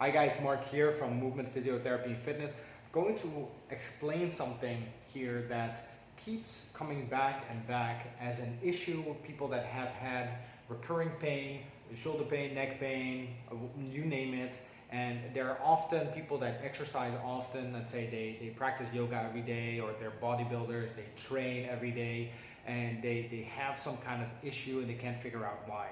Hi guys, Mark here from Movement Physiotherapy and Fitness. I'm going to explain something here that keeps coming back and back as an issue with people that have had recurring pain, shoulder pain, neck pain, you name it. And there are often people that exercise often, let's say they practice yoga every day, or they're bodybuilders, they train every day, and they have some kind of issue and they can't figure out why.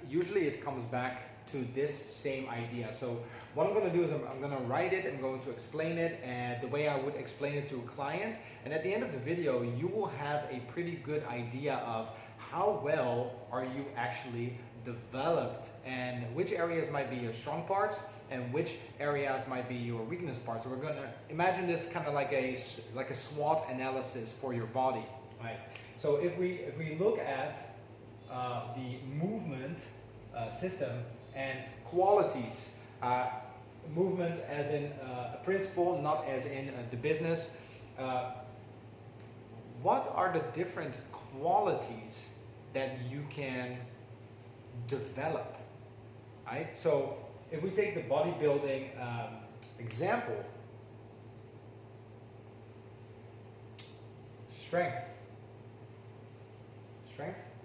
Usually it comes back to this same idea. So what I'm going to do is I'm going to write it, I'm going to explain it the way I would explain it to a client, and at the end of the video you will have a pretty good idea of how well are you actually developed and which areas might be your strong parts and which areas might be your weakness parts. So we're going to imagine this kind of like a SWOT analysis for your body, right? So if we look at the movement system and qualities, movement as in a principle, not as in the business. What are the different qualities that you can develop, right? So if we take the bodybuilding example, strength,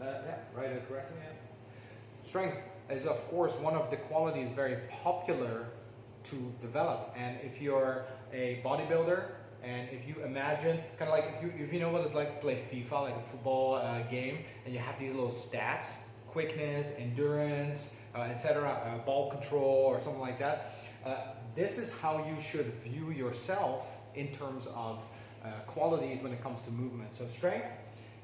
yeah, write it correctly, yeah. Strength is of course one of the qualities very popular to develop, and if you're a bodybuilder and if you imagine kind of like if you know what it's like to play FIFA, like a football game, and you have these little stats, quickness, endurance, etc., ball control or something like that, this is how you should view yourself in terms of qualities when it comes to movement. So strength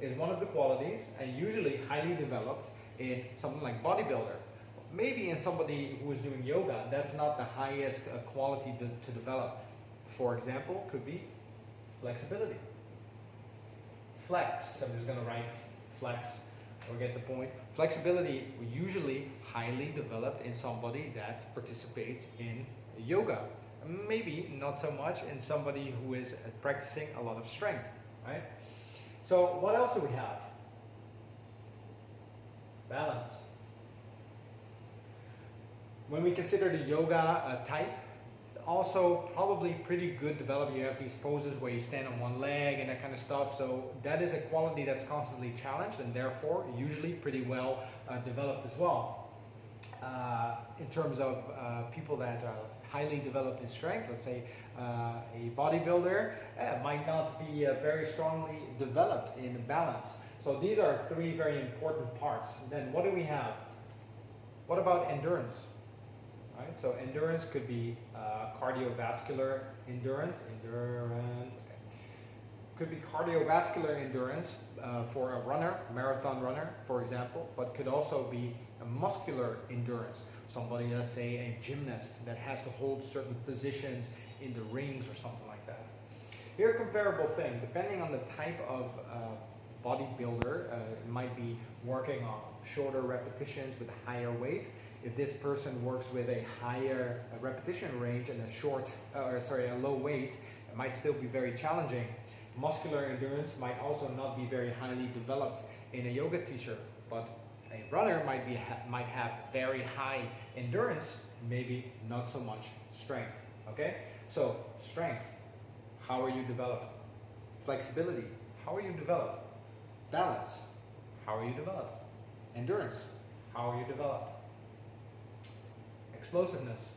is one of the qualities, and usually highly developed in something like bodybuilder. Maybe in somebody who is doing yoga, that's not the highest quality to develop. For example, could be flexibility. Flex, I'm just going to write flex or get the point. Flexibility usually highly developed in somebody that participates in yoga. Maybe not so much in somebody who is practicing a lot of strength, right? So what else do we have? Balance. When we consider the yoga type, also probably pretty good developed. You have these poses where you stand on one leg and that kind of stuff. So that is a quality that's constantly challenged and therefore usually pretty well developed as well. In terms of people that are highly developed in strength, let's say a bodybuilder might not be very strongly developed in balance. So these are three very important parts. Then what do we have? What about endurance? Right? So endurance could be cardiovascular endurance. Okay. Could be cardiovascular endurance for a runner, marathon runner, for example, but could also be a muscular endurance. Somebody, let's say a gymnast that has to hold certain positions in the rings or something like that. Here, a comparable thing, depending on the type of bodybuilder, it might be working on shorter repetitions with a higher weight. If this person works with a higher repetition range and a low weight, it might still be very challenging. Muscular endurance might also not be very highly developed in a yoga teacher, but a runner might have very high endurance, maybe not so much strength. Okay, so strength, how are you developed? Flexibility, how are you developed? Balance, how are you developed? Endurance, how are you developed? Explosiveness.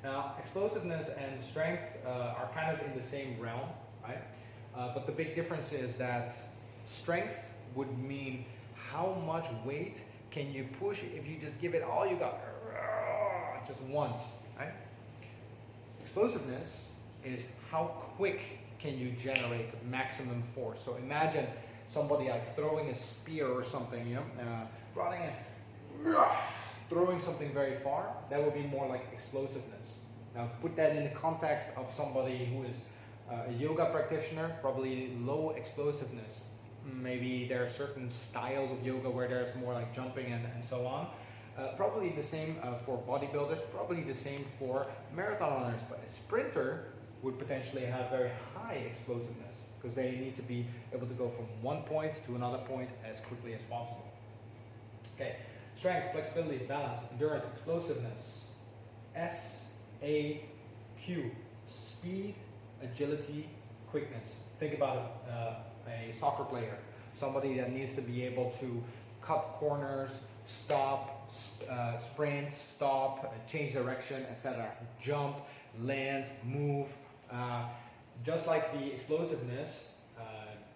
Now, explosiveness and strength are kind of in the same realm, right? But the big difference is that strength would mean how much weight can you push if you just give it all you got, just once, right? Explosiveness is how quick can you generate maximum force. So imagine somebody like throwing a spear or something, you know, running and throwing something very far. That would be more like explosiveness. Now put that in the context of somebody who is a yoga practitioner, probably low explosiveness. Maybe there are certain styles of yoga where there's more like jumping and so on. Probably the same for bodybuilders, probably the same for marathon runners, but a sprinter would potentially have very high explosiveness because they need to be able to go from one point to another point as quickly as possible. Okay, strength, flexibility, balance, endurance, explosiveness. SAQ, speed, agility, quickness. Think about a soccer player, somebody that needs to be able to cut corners, stop, sprint, stop, change direction, etc. Jump, land, move. Just like the explosiveness,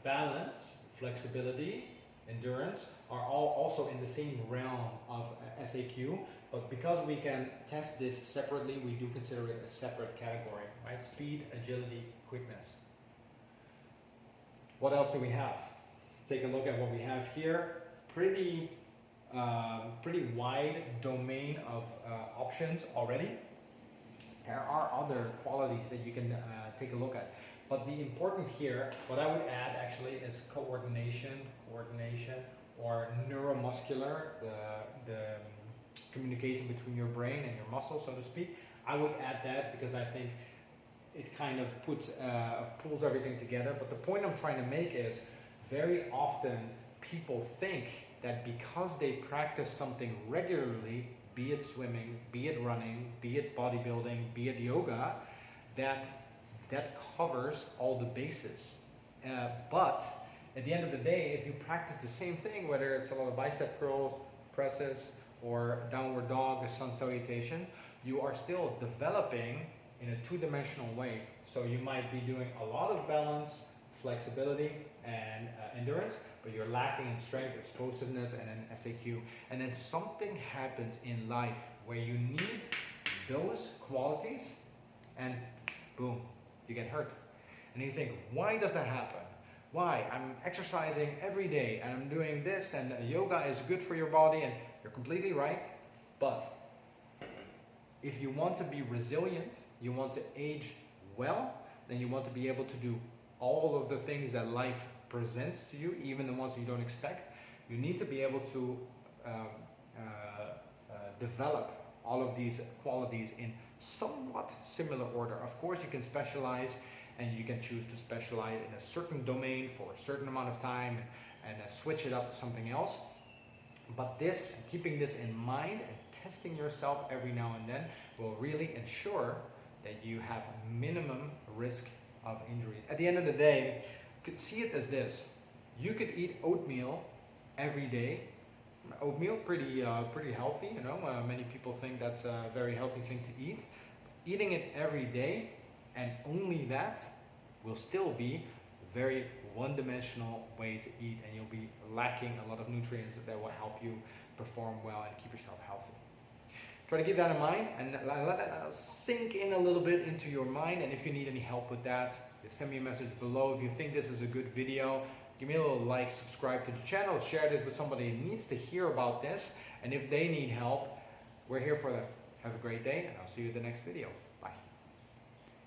balance, flexibility, endurance are all also in the same realm of SAQ, but because we can test this separately, we do consider it a separate category, right? Speed, agility, quickness. What else do we have? Take a look at what we have here. Pretty wide domain of options already. There are other qualities that you can take a look at. But the important here, what I would add actually is coordination, or neuromuscular, the communication between your brain and your muscles, so to speak. I would add that because I think it kind of pulls everything together. But the point I'm trying to make is very often people think that because they practice something regularly, be it swimming, be it running, be it bodybuilding, be it yoga, that covers all the bases. But at the end of the day, if you practice the same thing, whether it's a lot of bicep curls, presses, or downward dog, or sun salutations, you are still developing in a two-dimensional way. So you might be doing a lot of balance, flexibility, and endurance, but you're lacking in strength, explosiveness, and then SAQ. And then something happens in life where you need those qualities, and boom, you get hurt. And you think, why does that happen? Why? I'm exercising every day and I'm doing this, and yoga is good for your body, and you're completely right. But if you want to be resilient, you want to age well, then you want to be able to do all of the things that life presents to you, even the ones you don't expect. You need to be able to develop all of these qualities in somewhat similar order. Of course, you can specialize, and you can choose to specialize in a certain domain for a certain amount of time and switch it up to something else. But this, keeping this in mind and testing yourself every now and then, will really ensure that you have minimum risk of injuries. At the end of the day, you could see it as this. You could eat oatmeal every day. Oatmeal, pretty healthy, you know. Many people think that's a very healthy thing to eat. Eating it every day, and only that, will still be a very one-dimensional way to eat, and you'll be lacking a lot of nutrients that will help you perform well and keep yourself healthy. Try to keep that in mind and let that sink in a little bit into your mind. And if you need any help with that, just send me a message below. If you think this is a good video, give me a little like, subscribe to the channel, share this with somebody who needs to hear about this. And if they need help, we're here for them. Have a great day, and I'll see you in the next video. Bye.